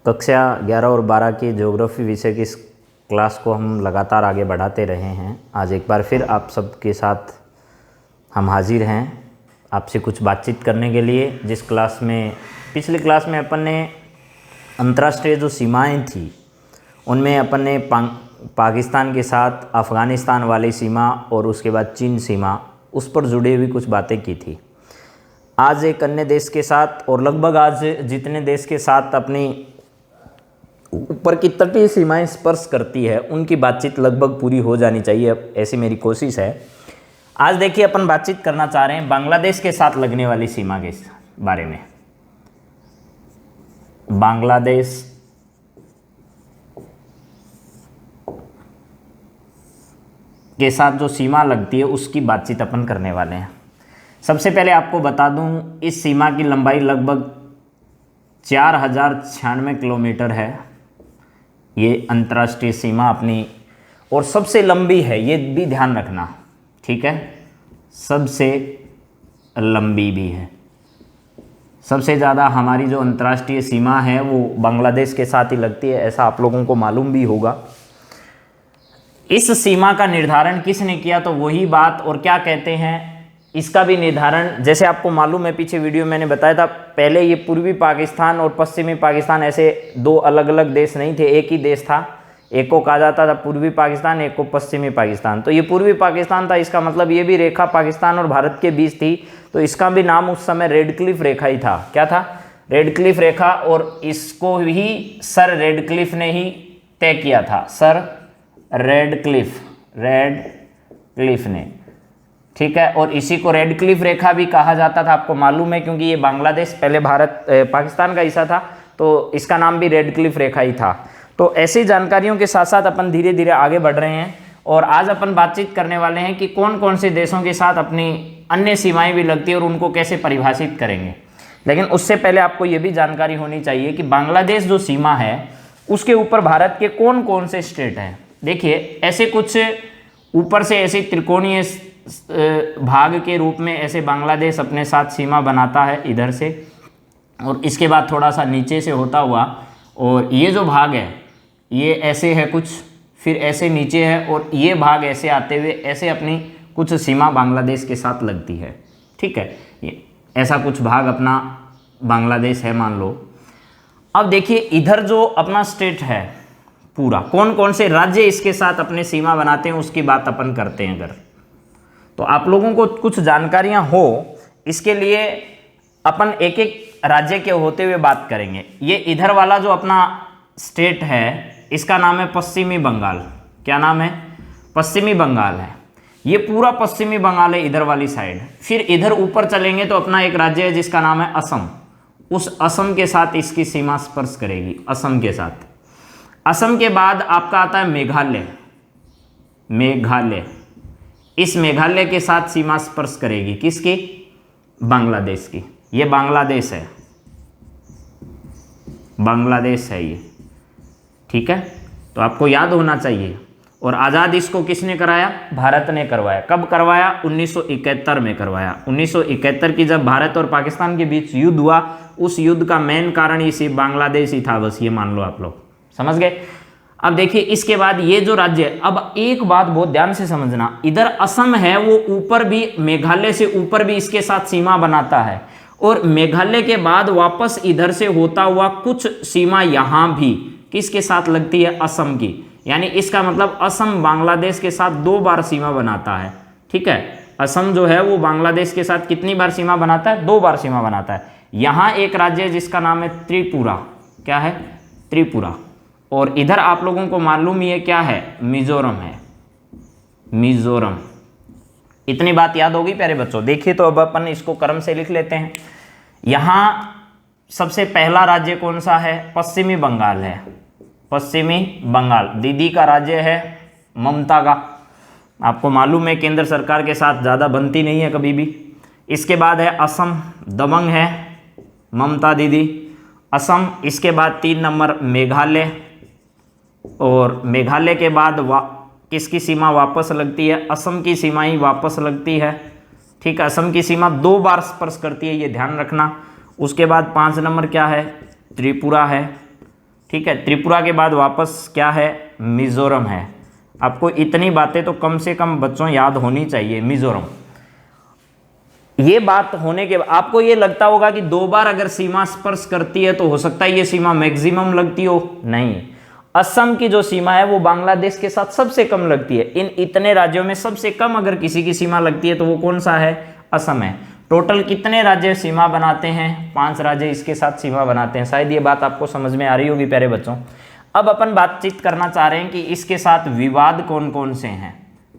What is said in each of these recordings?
कक्षा 11 और 12 की ज्योग्राफी विषय की इस क्लास को हम लगातार आगे बढ़ाते रहे हैं। आज एक बार फिर आप सबके साथ हम हाजिर हैं आपसे कुछ बातचीत करने के लिए। जिस क्लास में पिछली क्लास में अपन ने अंतर्राष्ट्रीय जो सीमाएं थी उनमें अपन ने पाकिस्तान के साथ अफ़गानिस्तान वाली सीमा और उसके बाद चीन सीमा, उस पर जुड़ी हुई कुछ बातें की थी। आज एक अन्य देश के साथ और लगभग आज जितने देश के साथ अपनी ऊपर की तटीय सीमाएं स्पर्श करती है उनकी बातचीत लगभग पूरी हो जानी चाहिए, ऐसी मेरी कोशिश है। आज देखिए अपन बातचीत करना चाह रहे हैं बांग्लादेश के साथ लगने वाली सीमा के बारे में। बांग्लादेश के साथ जो सीमा लगती है उसकी बातचीत अपन करने वाले हैं। सबसे पहले आपको बता दूं, इस सीमा की लंबाई लगभग 4096 किलोमीटर है। ये अंतर्राष्ट्रीय सीमा अपनी और सबसे लंबी है, ये भी ध्यान रखना, ठीक है। सबसे लंबी भी है। सबसे ज़्यादा हमारी जो अंतर्राष्ट्रीय सीमा है वो बांग्लादेश के साथ ही लगती है, ऐसा आप लोगों को मालूम भी होगा। इस सीमा का निर्धारण किसने किया, तो वही बात और क्या कहते हैं इसका भी निर्धारण, जैसे आपको मालूम है पीछे वीडियो मैंने बताया था, पहले ये पूर्वी पाकिस्तान और पश्चिमी पाकिस्तान ऐसे दो अलग अलग देश नहीं थे, एक ही देश था। एक को कहा जाता था पूर्वी पाकिस्तान, एक को पश्चिमी पाकिस्तान। तो ये पूर्वी पाकिस्तान था, इसका मतलब ये भी रेखा पाकिस्तान और भारत के बीच थी, तो इसका भी नाम उस समय रेड क्लिफ रेखा ही था। क्या था? रेड क्लिफ रेखा। और इसको ही सर रेड क्लिफ ने ही तय किया था, सर रेड क्लिफ ने, ठीक है। और इसी को रेड क्लिफ रेखा भी कहा जाता था, आपको मालूम है, क्योंकि ये बांग्लादेश पहले पाकिस्तान का हिस्सा था, तो इसका नाम भी रेड क्लिफ रेखा ही था। तो ऐसी जानकारियों के साथ साथ अपन धीरे धीरे आगे बढ़ रहे हैं और आज अपन बातचीत करने वाले हैं कि कौन कौन से देशों के साथ अपनी अन्य सीमाएं भी लगती है और उनको कैसे परिभाषित करेंगे। लेकिन उससे पहले आपको ये भी जानकारी होनी चाहिए कि बांग्लादेश जो सीमा है उसके ऊपर भारत के कौन कौन से स्टेट हैं। देखिए, ऐसे कुछ ऊपर से ऐसे त्रिकोणीय भाग के रूप में ऐसे बांग्लादेश अपने साथ सीमा बनाता है इधर से, और इसके बाद थोड़ा सा नीचे से होता हुआ, और ये जो भाग है ये ऐसे है कुछ, फिर ऐसे नीचे है, और ये भाग ऐसे आते हुए ऐसे अपनी कुछ सीमा बांग्लादेश के साथ लगती है, ठीक है। ये ऐसा कुछ भाग अपना बांग्लादेश है, मान लो। अब देखिए इधर जो अपना स्टेट है पूरा, कौन कौन से राज्य इसके साथ अपने सीमा बनाते हैं उसकी बात अपन करते हैं। अगर तो आप लोगों को कुछ जानकारियां हो, इसके लिए अपन एक एक राज्य के होते हुए बात करेंगे। ये इधर वाला जो अपना स्टेट है इसका नाम है पश्चिमी बंगाल। क्या नाम है? पश्चिमी बंगाल है। ये पूरा पश्चिमी बंगाल है इधर वाली साइड। फिर इधर ऊपर चलेंगे तो अपना एक राज्य है जिसका नाम है असम। उस असम के साथ इसकी सीमा स्पर्श करेगी, असम के साथ। असम के बाद आपका आता है मेघालय। इस मेघालय के साथ सीमा स्पर्श करेगी, किसकी? बांग्लादेश की। ये बांग्लादेश है ये, ठीक है। तो आपको याद होना चाहिए। और आज़ाद इसको किसने कराया? भारत ने करवाया। कब करवाया? 1971 में करवाया। 1971 की जब भारत और पाकिस्तान के बीच युद्ध हुआ, उस युद्ध का मेन कारण ये सिर्फ बांग्लादेश ही था, बस ये मान लो आप लोग, समझ गए। अब देखिए इसके बाद ये जो राज्य है, अब एक बात बहुत ध्यान से समझना, इधर असम है वो ऊपर भी, मेघालय से ऊपर भी इसके साथ सीमा बनाता है, और मेघालय के बाद वापस इधर से होता हुआ कुछ सीमा यहाँ भी किसके साथ लगती है? असम की। यानी इसका मतलब असम बांग्लादेश के साथ 2 बार सीमा बनाता है, ठीक है। असम जो है वो बांग्लादेश के साथ कितनी बार सीमा बनाता है? 2 बार सीमा बनाता है। यहाँ एक राज्य है जिसका नाम है त्रिपुरा। क्या है? त्रिपुरा। और इधर आप लोगों को मालूम ही है क्या है? मिजोरम है, मिजोरम। इतनी बात याद होगी प्यारे बच्चों। देखिए तो अब अपन इसको क्रम से लिख लेते हैं। यहाँ सबसे पहला राज्य कौन सा है? पश्चिमी बंगाल है। पश्चिमी बंगाल दीदी का राज्य है, ममता का। आपको मालूम है केंद्र सरकार के साथ ज़्यादा बनती नहीं है कभी भी। इसके बाद है असम, दबंग है ममता दीदी, असम। इसके बाद 3 नंबर मेघालय, और मेघालय के बाद किसकी सीमा वापस लगती है? असम की सीमा ही वापस लगती है, ठीक है। असम की सीमा 2 बार स्पर्श करती है, ये ध्यान रखना। उसके बाद 5 नंबर क्या है? त्रिपुरा है। ठीक है, त्रिपुरा के बाद वापस क्या है, मिजोरम है। आपको इतनी बातें तो कम से कम बच्चों याद होनी चाहिए। मिजोरम, ये बात होने के बाद आपको ये लगता होगा कि 2 बार अगर सीमा स्पर्श करती है तो हो सकता है ये सीमा मैक्सिमम लगती हो, नहीं। असम की जो सीमा है वो बांग्लादेश के साथ सबसे कम लगती है। इन इतने राज्यों में सबसे कम अगर किसी की सीमा लगती है तो वो कौन सा है, असम है। टोटल कितने राज्य सीमा बनाते हैं, 5 राज्य इसके साथ सीमा बनाते हैं। शायद ये बात आपको समझ में आ रही होगी प्यारे बच्चों। अब अपन बातचीत करना चाह रहे हैं कि इसके साथ विवाद कौन कौन से हैं,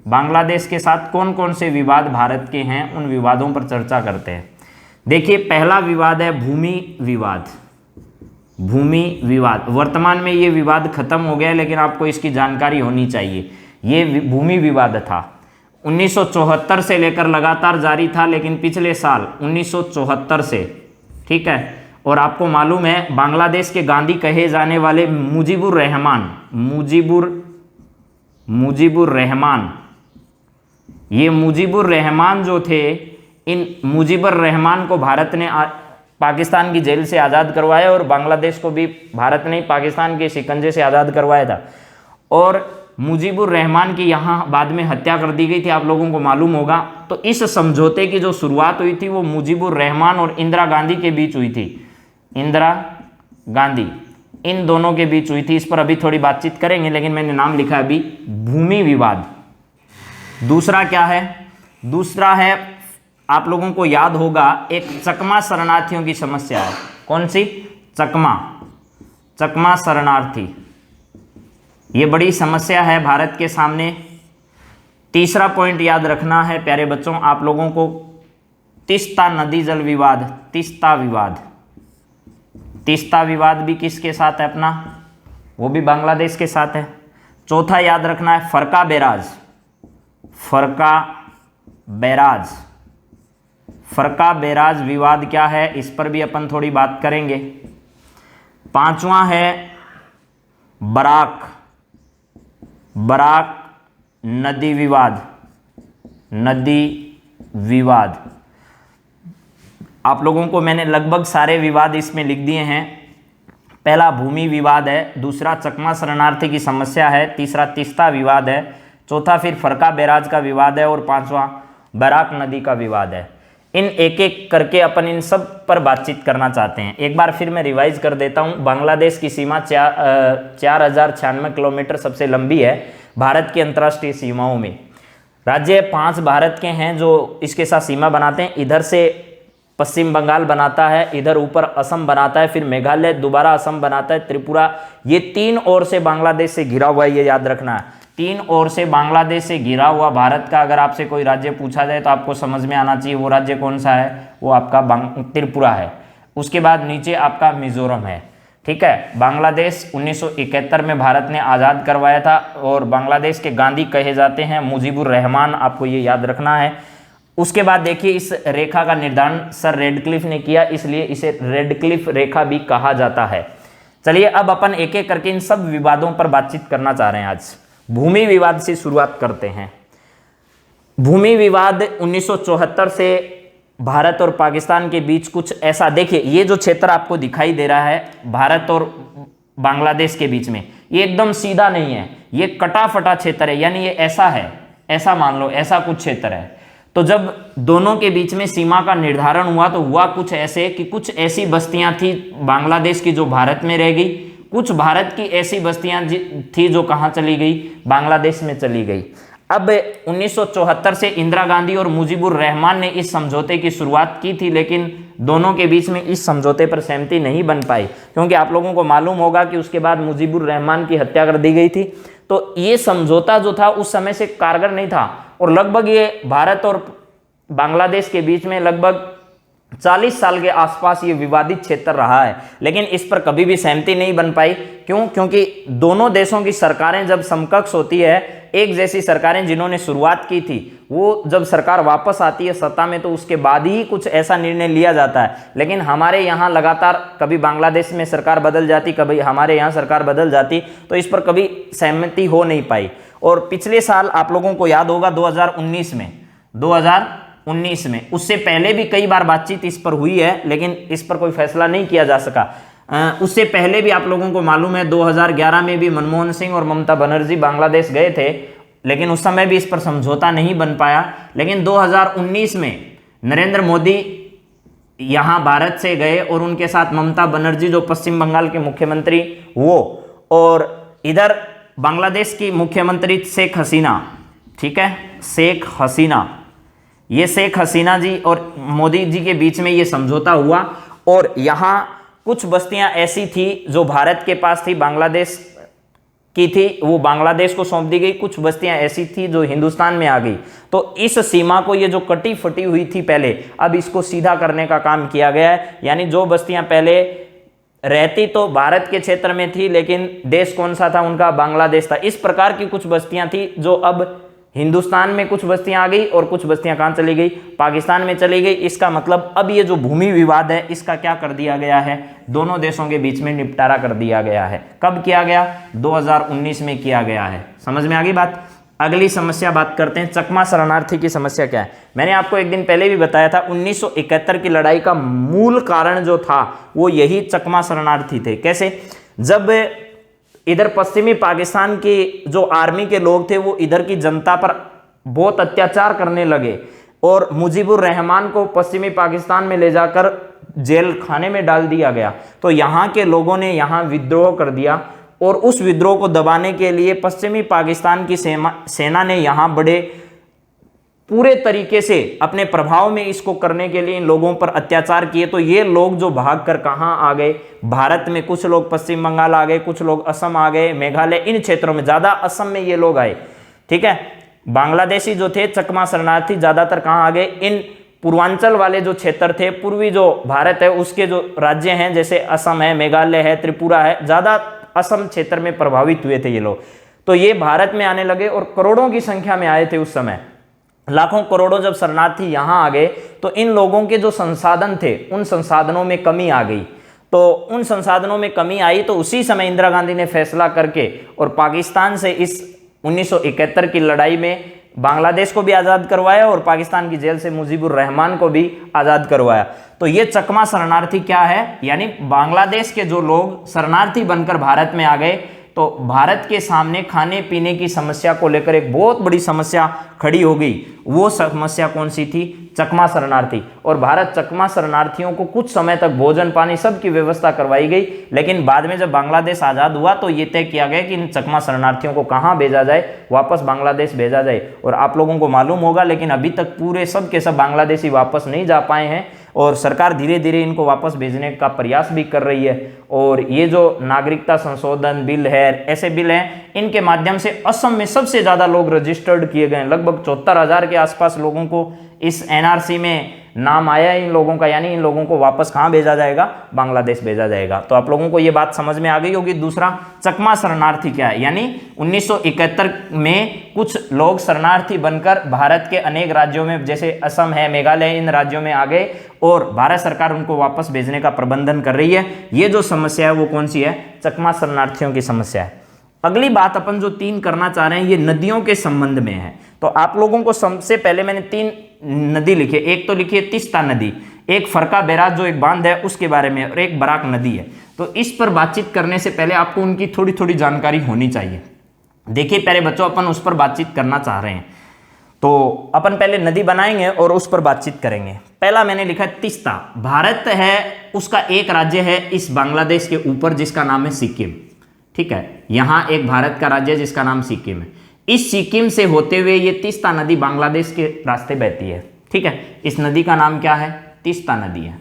बांग्लादेश के साथ कौन कौन से विवाद भारत के हैं, उन विवादों पर चर्चा करते हैं। देखिए, पहला विवाद है भूमि विवाद। भूमि विवाद, वर्तमान में ये विवाद खत्म हो गया, लेकिन आपको इसकी जानकारी होनी चाहिए। ये भूमि विवाद था 1974 से लेकर लगातार जारी था, लेकिन पिछले साल 1974 से, ठीक है, और आपको मालूम है बांग्लादेश के गांधी कहे जाने वाले मुजीबुर रहमान, ये मुजीबुर रहमान जो थे, इन मुजीबुर रहमान को भारत ने पाकिस्तान की जेल से आज़ाद करवाया और बांग्लादेश को भी भारत ने पाकिस्तान के शिकंजे से आज़ाद करवाया था। और मुजीबुर रहमान की यहाँ बाद में हत्या कर दी गई थी, आप लोगों को मालूम होगा। तो इस समझौते की जो शुरुआत हुई थी वो मुजीबुर रहमान और इंदिरा गांधी के बीच हुई थी। इंदिरा गांधी, इन दोनों के बीच हुई थी। इस पर अभी थोड़ी बातचीत करेंगे, लेकिन मैंने नाम लिखा अभी भूमि विवाद। दूसरा क्या है, दूसरा है, आप लोगों को याद होगा, एक चकमा शरणार्थियों की समस्या है। कौन सी, चकमा शरणार्थी, ये बड़ी समस्या है भारत के सामने। तीसरा पॉइंट याद रखना है प्यारे बच्चों आप लोगों को, तीस्ता नदी जल विवाद, तीस्ता विवाद भी किसके साथ है अपना, वो भी बांग्लादेश के साथ है। चौथा याद रखना है फरका बैराज विवाद क्या है, इस पर भी अपन थोड़ी बात करेंगे। पांचवा है बराक नदी विवाद। आप लोगों को मैंने लगभग सारे विवाद इसमें लिख दिए हैं। पहला भूमि विवाद है, दूसरा चकमा शरणार्थी की समस्या है, तीसरा तीस्ता विवाद है, चौथा फिर फरका बैराज का विवाद है, और पांचवा बराक नदी का विवाद है। इन एक एक करके अपन इन सब पर बातचीत करना चाहते हैं। एक बार फिर मैं रिवाइज कर देता हूं। बांग्लादेश की सीमा 4096 किलोमीटर सबसे लंबी है भारत की अंतर्राष्ट्रीय सीमाओं में। राज्य 5 भारत के हैं जो इसके साथ सीमा बनाते हैं। इधर से पश्चिम बंगाल बनाता है, इधर ऊपर असम बनाता है, फिर मेघालय, दोबारा असम बनाता है, त्रिपुरा। ये 3 ओर से बांग्लादेश से घिरा हुआ है, ये याद रखना है। 3 ओर से बांग्लादेश से घिरा हुआ भारत का अगर आपसे कोई राज्य पूछा जाए तो आपको समझ में आना चाहिए वो राज्य कौन सा है, वो आपका त्रिपुरा है। उसके बाद नीचे आपका मिजोरम है, ठीक है। बांग्लादेश 1971 में भारत ने आज़ाद करवाया था और बांग्लादेश के गांधी कहे जाते हैं मुजीबुर रहमान, आपको ये याद रखना है। उसके बाद देखिए, इस रेखा का निर्धारण सर रेडक्लिफ ने किया, इसलिए इसे रेडक्लिफ रेखा भी कहा जाता है। चलिए अब अपन एक एक करके इन सब विवादों पर बातचीत करना चाह रहे हैं। आज भूमि विवाद से शुरुआत करते हैं। भूमि विवाद 1974 से भारत और पाकिस्तान के बीच कुछ ऐसा, देखिए ये जो क्षेत्र आपको दिखाई दे रहा है भारत और बांग्लादेश के बीच में, ये एकदम सीधा नहीं है, ये कटा फटा क्षेत्र है, यानी ये ऐसा है, ऐसा मान लो ऐसा कुछ क्षेत्र है। तो जब दोनों के बीच में सीमा का निर्धारण हुआ तो हुआ कुछ ऐसे कि कुछ ऐसी बस्तियां थी बांग्लादेश की जो भारत में रह गई, कुछ भारत की ऐसी बस्तियां थी जो कहाँ चली गई, बांग्लादेश में चली गई। अब 1974 से इंदिरा गांधी और मुजीबुर रहमान ने इस समझौते की शुरुआत की थी, लेकिन दोनों के बीच में इस समझौते पर सहमति नहीं बन पाई, क्योंकि आप लोगों को मालूम होगा कि उसके बाद मुजीबुर रहमान की हत्या कर दी गई थी। तो ये समझौता जो था उस समय से कारगर नहीं था और लगभग ये भारत और बांग्लादेश के बीच में लगभग 40 साल के आसपास ये विवादित क्षेत्र रहा है, लेकिन इस पर कभी भी सहमति नहीं बन पाई। क्यों? क्योंकि दोनों देशों की सरकारें जब समकक्ष होती है, एक जैसी सरकारें जिन्होंने शुरुआत की थी, वो जब सरकार वापस आती है सत्ता में तो उसके बाद ही कुछ ऐसा निर्णय लिया जाता है। लेकिन हमारे यहाँ लगातार कभी बांग्लादेश में सरकार बदल जाती, कभी हमारे यहाँ सरकार बदल जाती, तो इस पर कभी सहमति हो नहीं पाई। और पिछले साल आप लोगों को याद होगा 2019 में, उससे पहले भी कई बार बातचीत इस पर हुई है, लेकिन इस पर कोई फैसला नहीं किया जा सका। उससे पहले भी आप लोगों को मालूम है 2011 में भी मनमोहन सिंह और ममता बनर्जी बांग्लादेश गए थे, लेकिन उस समय भी इस पर समझौता नहीं बन पाया। लेकिन 2019 में नरेंद्र मोदी यहाँ भारत से गए और उनके साथ ममता बनर्जी जो पश्चिम बंगाल के मुख्यमंत्री वो, और इधर बांग्लादेश की मुख्यमंत्री शेख हसीना, ठीक है, शेख हसीना, ये शेख हसीना जी और मोदी जी के बीच में ये समझौता हुआ और यहाँ कुछ बस्तियां ऐसी थी जो भारत के पास थी, बांग्लादेश की थी, वो बांग्लादेश को सौंप दी गई। कुछ बस्तियां ऐसी थी जो हिंदुस्तान में आ गई। तो इस सीमा को, ये जो कटी फटी हुई थी पहले, अब इसको सीधा करने का काम किया गया है। यानी जो बस्तियां पहले रहती तो भारत के क्षेत्र में थी, लेकिन देश कौन सा था उनका, बांग्लादेश था। इस प्रकार की कुछ बस्तियां थी जो अब हिंदुस्तान में कुछ बस्तियां आ गई और कुछ बस्तियां कहां चली गई, पाकिस्तान में चली गई। इसका मतलब अब ये जो भूमि विवाद है इसका क्या कर दिया गया है, दोनों देशों के बीच में निपटारा कर दिया गया है। कब किया गया, 2019 में किया गया है। समझ में आ गई बात। अगली समस्या बात करते हैं, चकमा शरणार्थी की समस्या क्या है। मैंने आपको एक दिन पहले भी बताया था 1971 की लड़ाई का मूल कारण जो था वो यही चकमा शरणार्थी थे। कैसे, जब इधर पश्चिमी पाकिस्तान की जो आर्मी के लोग थे वो इधर की जनता पर बहुत अत्याचार करने लगे और मुजीबुर रहमान को पश्चिमी पाकिस्तान में ले जाकर जेल खाने में डाल दिया गया। तो यहाँ के लोगों ने यहाँ विद्रोह कर दिया और उस विद्रोह को दबाने के लिए पश्चिमी पाकिस्तान की सेना ने यहाँ बड़े पूरे तरीके से अपने प्रभाव में इसको करने के लिए इन लोगों पर अत्याचार किए। तो ये लोग जो भागकर कहाँ आ गए, भारत में कुछ लोग पश्चिम बंगाल आ गए, कुछ लोग असम आ गए, मेघालय, इन क्षेत्रों में, ज़्यादा असम में ये लोग आए, ठीक है। बांग्लादेशी जो थे चकमा शरणार्थी ज़्यादातर कहाँ आ गए, इन पूर्वांचल वाले जो क्षेत्र थे, पूर्वी जो भारत है उसके जो राज्य हैं जैसे असम है, मेघालय है, त्रिपुरा है, ज़्यादा असम क्षेत्र में प्रभावित हुए थे ये लोग। तो ये भारत में आने लगे और करोड़ों की संख्या में आए थे उस समय। लाखों करोड़ों जब शरणार्थी यहाँ आ गए तो इन लोगों के जो संसाधन थे उन संसाधनों में कमी आ गई। तो उन संसाधनों में कमी आई तो उसी समय इंदिरा गांधी ने फैसला करके और पाकिस्तान से इस 1971 की लड़ाई में बांग्लादेश को भी आज़ाद करवाया और पाकिस्तान की जेल से मुजीबुर रहमान को भी आज़ाद करवाया। तो ये चकमा शरणार्थी क्या है, यानी बांग्लादेश के जो लोग शरणार्थी बनकर भारत में आ गए तो भारत के सामने खाने पीने की समस्या को लेकर एक बहुत बड़ी समस्या खड़ी हो गई। वो समस्या कौन सी थी, चकमा शरणार्थी। और भारत चकमा शरणार्थियों को कुछ समय तक भोजन पानी सब की व्यवस्था करवाई गई, लेकिन बाद में जब बांग्लादेश आज़ाद हुआ तो ये तय किया गया कि इन चकमा शरणार्थियों को कहाँ भेजा जाए, वापस बांग्लादेश भेजा जाए। और आप लोगों को मालूम होगा लेकिन अभी तक पूरे सब के सब बांग्लादेशी वापस नहीं जा पाए हैं और सरकार धीरे धीरे इनको वापस भेजने का प्रयास भी कर रही है। और ये जो नागरिकता संशोधन बिल है, ऐसे बिल हैं, इनके माध्यम से असम में सबसे ज़्यादा लोग रजिस्टर्ड किए गए, लगभग 74,000 के आसपास लोगों को इस एनआरसी में नाम आया है इन लोगों का। यानी इन लोगों को वापस कहाँ भेजा जाएगा, बांग्लादेश भेजा जाएगा। तो आप लोगों को ये बात समझ में आ गई होगी। दूसरा, चकमा शरणार्थी क्या है, यानी 1971 में कुछ लोग शरणार्थी बनकर भारत के अनेक राज्यों में जैसे असम है, मेघालय, इन राज्यों में आ गए और भारत सरकार उनको वापस भेजने का प्रबंधन कर रही है। ये जो समस्या है वो कौन सी है, चकमा शरणार्थियों की समस्या है। अगली बात अपन जो 3 करना चाह रहे हैं ये नदियों के संबंध में है। तो आप लोगों को सबसे पहले मैंने 3 नदी लिखी है। एक तो लिखी है तीस्ता नदी, एक फरका बैराज जो एक बांध है उसके बारे में, और एक बराक नदी है। तो इस पर बातचीत करने से पहले आपको उनकी थोड़ी थोड़ी जानकारी होनी चाहिए। देखिए प्यारे बच्चों, अपन उस पर बातचीत करना चाह रहे हैं तो अपन पहले नदी बनाएंगे और उस पर बातचीत करेंगे। पहला मैंने लिखा है तीस्ता। भारत है, उसका एक राज्य है इस बांग्लादेश के ऊपर जिसका नाम है सिक्किम, ठीक है। यहाँ एक भारत का राज्य है जिसका नाम सिक्किम है। इस सिक्किम से होते हुए ये तीस्ता नदी बांग्लादेश के रास्ते बहती है, ठीक है। इस नदी का नाम क्या है, तीस्ता नदी है,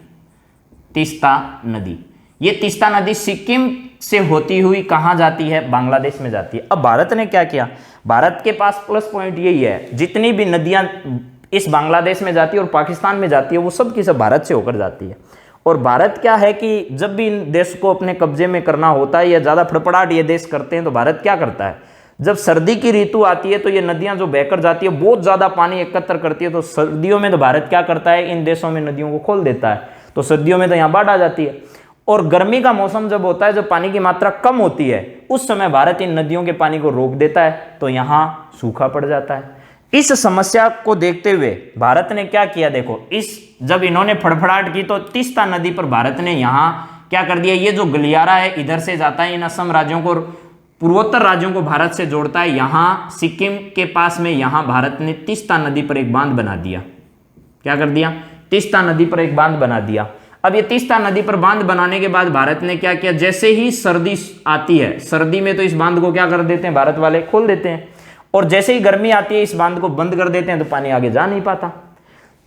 तीस्ता नदी। ये तीस्ता नदी सिक्किम से होती हुई कहाँ जाती है, बांग्लादेश में जाती है। अब भारत ने क्या किया, भारत के पास प्लस पॉइंट यही है, जितनी भी नदियाँ इस बांग्लादेश में जाती है और पाकिस्तान में जाती है वो सब की सब भारत से होकर जाती है। और भारत क्या है कि जब भी इन देश को अपने कब्जे में करना होता है या ज़्यादा फड़फड़ाहट ये देश करते हैं तो भारत क्या करता है, जब सर्दी की ऋतु आती है तो ये नदियां जो बहकर जाती है बहुत ज़्यादा पानी एकत्र करती है। तो सर्दियों में तो भारत क्या करता है, इन देशों में नदियों को खोल देता है। तो सर्दियों में तो यहाँ बाढ़ आ जाती है। और गर्मी का मौसम जब होता है, जब पानी की मात्रा कम होती है, उस समय भारत इन नदियों के पानी को रोक देता है, तो यहाँ सूखा पड़ जाता है। इस समस्या को देखते हुए भारत ने क्या किया, देखो, इस जब इन्होंने फड़फड़ाहट की तो तीस्ता नदी पर भारत ने यहाँ क्या कर दिया, ये जो गलियारा है इधर से जाता है, इन असम राज्यों को, पूर्वोत्तर राज्यों को भारत से जोड़ता है। यहां सिक्किम के पास में यहां भारत ने तीस्ता नदी पर एक बांध बना दिया। क्या कर दिया, तीस्ता नदी पर एक बांध बना दिया। अब ये तीस्ता नदी पर बांध बनाने के बाद भारत ने क्या किया, जैसे ही सर्दी आती है, सर्दी में तो इस बांध को क्या कर देते हैं भारत वाले, खोल देते हैं, और जैसे ही गर्मी आती है इस बांध को बंद कर देते हैं, तो पानी आगे जा नहीं पाता।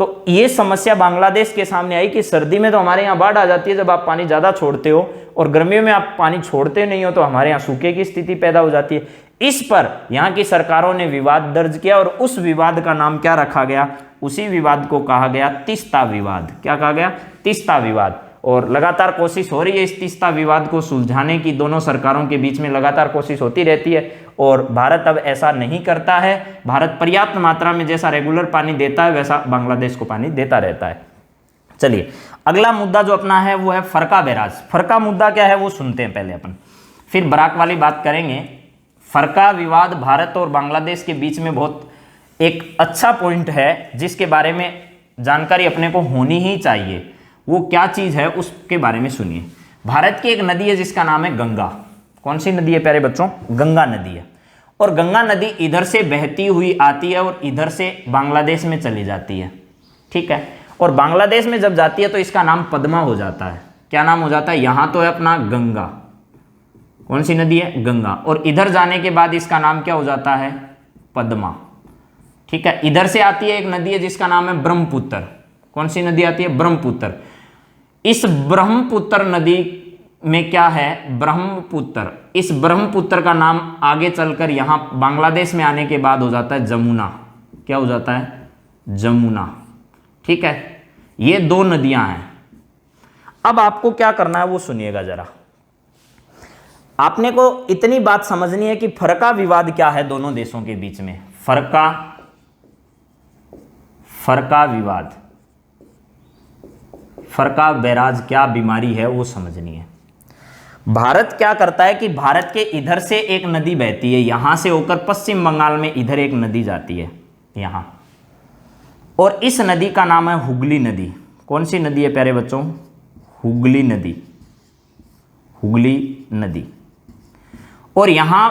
तो ये समस्या बांग्लादेश के सामने आई कि सर्दी में तो हमारे यहाँ बाढ़ आ जाती है जब आप पानी ज़्यादा छोड़ते हो, और गर्मियों में आप पानी छोड़ते नहीं हो तो हमारे यहाँ सूखे की स्थिति पैदा हो जाती है। इस पर यहाँ की सरकारों ने विवाद दर्ज किया, और उस विवाद का नाम क्या रखा गया, उसी विवाद को कहा गया तीस्ता विवाद। क्या कहा गया, तीस्ता विवाद। और लगातार कोशिश हो रही है इस तीस्ता विवाद को सुलझाने की, दोनों सरकारों के बीच में लगातार कोशिश होती रहती है, और भारत अब ऐसा नहीं करता है। भारत पर्याप्त मात्रा में जैसा रेगुलर पानी देता है वैसा बांग्लादेश को पानी देता रहता है। चलिए अगला मुद्दा जो अपना है वो है फरका बैराज। फरका मुद्दा क्या है वो सुनते हैं पहले अपन, फिर बराक वाली बात करेंगे। फरका विवाद भारत और बांग्लादेश के बीच में बहुत एक अच्छा पॉइंट है जिसके बारे में जानकारी अपने को होनी ही चाहिए। वो क्या चीज़ है उसके बारे में सुनिए। भारत की एक नदी है जिसका नाम है गंगा। कौन सी नदी है प्यारे बच्चों, गंगा नदी है। और गंगा नदी इधर से बहती हुई आती है और इधर से बांग्लादेश में चली जाती है, ठीक है। और बांग्लादेश में जब जाती है तो इसका नाम पद्मा हो जाता है। क्या नाम हो जाता है, यहाँ तो है अपना गंगा, कौन सी नदी है, गंगा, और इधर जाने के बाद इसका नाम क्या हो जाता है, पद्मा, ठीक है। इधर से आती है एक नदी है जिसका नाम है ब्रह्मपुत्र। कौन सी नदी आती है, ब्रह्मपुत्र। इस ब्रह्मपुत्र नदी में क्या है, ब्रह्मपुत्र, इस ब्रह्मपुत्र का नाम आगे चलकर यहां बांग्लादेश में आने के बाद हो जाता है जमुना। क्या हो जाता है, जमुना, ठीक है। ये दो नदियां हैं। अब आपको क्या करना है वो सुनिएगा जरा। आपने को इतनी बात समझनी है कि फरका विवाद क्या है दोनों देशों के बीच में। फरका विवाद, फरका बैराज क्या बीमारी है वो समझनी है। भारत क्या करता है कि भारत के इधर से एक नदी बहती है, यहां से होकर पश्चिम बंगाल में इधर एक नदी जाती है यहां, और इस नदी का नाम है हुगली नदी। कौन सी नदी है प्यारे बच्चों, हुगली नदी, हुगली नदी। और यहां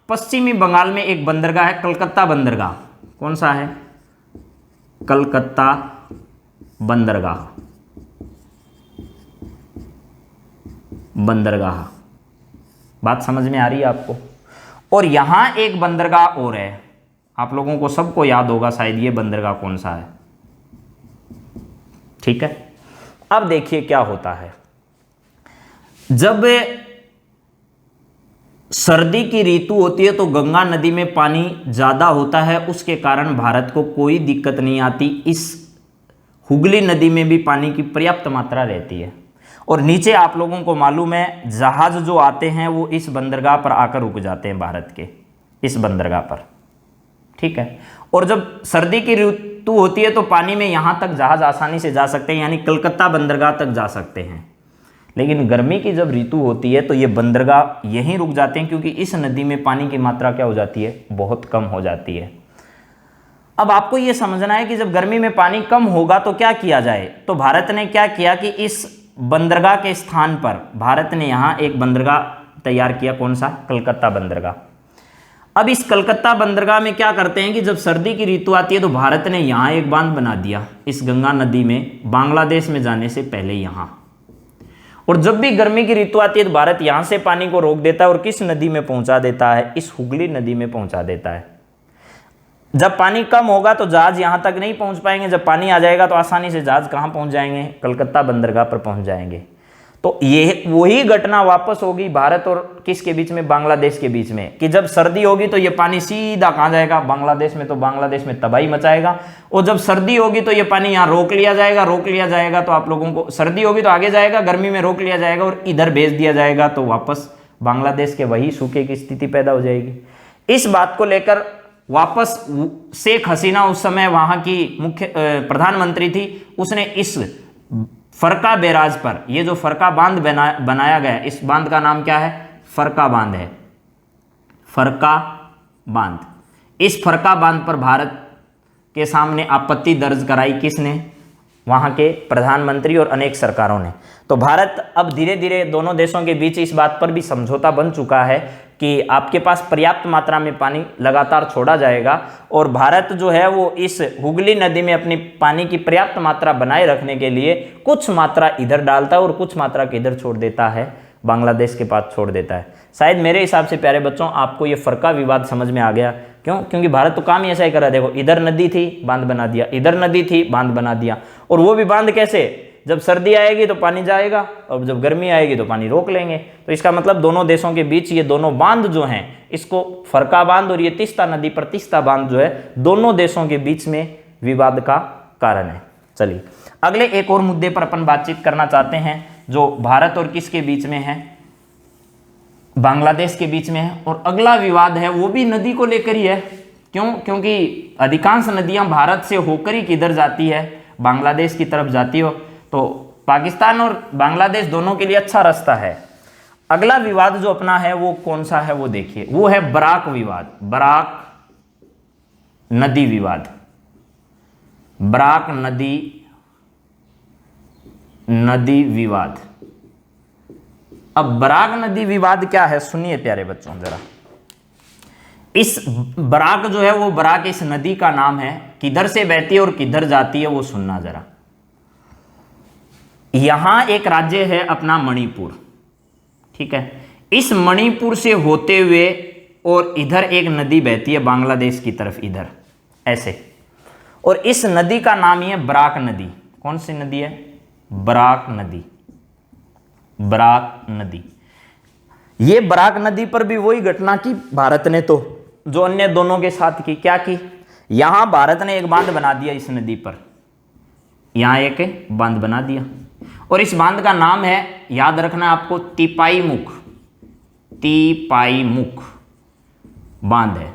पश्चिमी बंगाल में एक बंदरगाह है, कलकत्ता बंदरगाह। कौन सा है, कलकत्ता बंदरगाह, बंदरगाह। बात समझ में आ रही है आपको। और यहां एक बंदरगाह और है, आप लोगों को सबको याद होगा शायद ये बंदरगाह कौन सा है, ठीक है। अब देखिए क्या होता है, जब सर्दी की ऋतु होती है तो गंगा नदी में पानी ज़्यादा होता है, उसके कारण भारत को कोई दिक्कत नहीं आती। इस हुगली नदी में भी पानी की पर्याप्त मात्रा रहती है। और नीचे आप लोगों को मालूम है जहाज़ जो आते हैं वो इस बंदरगाह पर आकर रुक जाते हैं, भारत के इस बंदरगाह पर, ठीक है। और जब सर्दी की ऋतु होती है तो पानी में यहाँ तक जहाज़ आसानी से जा सकते हैं, यानी कलकत्ता बंदरगाह तक जा सकते हैं। लेकिन गर्मी की जब ऋतु होती है तो ये बंदरगाह यहीं रुक जाते हैं, क्योंकि इस नदी में पानी की मात्रा क्या हो जाती है, बहुत कम हो जाती है। अब आपको ये समझना है कि जब गर्मी में पानी कम होगा तो क्या किया जाए। तो भारत ने क्या किया कि इस बंदरगाह के स्थान पर भारत ने यहाँ एक बंदरगाह तैयार किया। कौन सा, कलकत्ता बंदरगाह। अब इस कलकत्ता बंदरगाह में क्या करते हैं कि जब सर्दी की ऋतु आती है तो भारत ने यहाँ एक बांध बना दिया इस गंगा नदी में, बांग्लादेश में जाने से पहले यहाँ। और जब भी गर्मी की ऋतु आती है तो भारत यहाँ से पानी को रोक देता है और किस नदी में पहुंचा देता है, इस हुगली नदी में पहुंचा देता है। जब पानी कम होगा तो जहाज यहाँ तक नहीं पहुँच पाएंगे, जब पानी आ जाएगा तो आसानी से जहाज कहाँ पहुँच जाएंगे, कलकत्ता बंदरगाह पर पहुँच जाएंगे। तो ये वही घटना वापस होगी भारत और किसके बीच में, बांग्लादेश के बीच में, कि जब सर्दी होगी तो ये पानी सीधा कहाँ जाएगा, बांग्लादेश में, तो बांग्लादेश में तबाही मचाएगा। और जब सर्दी होगी तो ये पानी यहाँ रोक लिया जाएगा, तो आप लोगों को सर्दी होगी तो आगे जाएगा, गर्मी में रोक लिया जाएगा और इधर भेज दिया जाएगा, तो वापस बांग्लादेश के वही सूखे की स्थिति पैदा हो जाएगी। इस बात को लेकर वापस शेख हसीना उस समय वहाँ की मुख्य प्रधानमंत्री थी, उसने इस फरका बैराज पर, ये जो फरका बांध बनाया गया, इस बांध का नाम क्या है, फरका बांध है, फरका बांध। इस फरका बांध पर भारत के सामने आपत्ति दर्ज कराई किसने, वहाँ के प्रधानमंत्री और अनेक सरकारों ने। तो भारत अब धीरे धीरे दोनों देशों के बीच इस बात पर भी समझौता बन चुका है कि आपके पास पर्याप्त मात्रा में पानी लगातार छोड़ा जाएगा और भारत जो है वो इस हुगली नदी में अपनी पानी की पर्याप्त मात्रा बनाए रखने के लिए कुछ मात्रा इधर डालता है और कुछ मात्रा के इधर छोड़ देता है, बांग्लादेश के पास छोड़ देता है। शायद मेरे हिसाब से प्यारे बच्चों आपको ये फरका विवाद समझ में आ गया। क्यों? क्योंकि भारत तो काम ही ऐसा ही कर रहा है। देखो, इधर नदी थी, बांध बना दिया, इधर नदी थी, बांध बना दिया। और वो भी बांध कैसे? जब सर्दी आएगी तो पानी जाएगा और जब गर्मी आएगी तो पानी रोक लेंगे। तो इसका मतलब दोनों देशों के बीच ये दोनों बांध जो हैं, इसको फरका बांध और ये तीस्ता नदी पर तीस्ता बांध जो है, दोनों देशों के बीच में विवाद का कारण है। चलिए अगले एक और मुद्दे पर अपन बातचीत करना चाहते हैं, जो भारत और किसके बीच में है? बांग्लादेश के बीच में है। और अगला विवाद है वो भी नदी को लेकर ही है। क्यों? क्योंकि अधिकांश नदियां भारत से होकर ही किधर जाती है? बांग्लादेश की तरफ जाती हो। तो पाकिस्तान और बांग्लादेश दोनों के लिए अच्छा रास्ता है। अगला विवाद जो अपना है वो कौन सा है वो देखिए, वो है बराक विवाद, बराक नदी विवाद, बराक नदी विवाद। अब बराक नदी विवाद क्या है सुनिए प्यारे बच्चों जरा। इस बराक जो है वो बराक इस नदी का नाम है, किधर से बहती है और किधर जाती है वो सुनना जरा। यहां एक राज्य है अपना मणिपुर, ठीक है। इस मणिपुर से होते हुए और इधर एक नदी बहती है बांग्लादेश की तरफ, इधर ऐसे, और इस नदी का नाम ही है बराक नदी। कौन सी नदी है? बराक नदी, बराक नदी। ये बराक नदी पर भी वही घटना की भारत ने तो जो अन्य दोनों के साथ की। क्या की? यहां भारत ने एक बांध बना दिया इस नदी पर, यहां एक बांध बना दिया और इस बांध का नाम है, याद रखना आपको, तिपाईमुख, तिपाईमुख बांध है।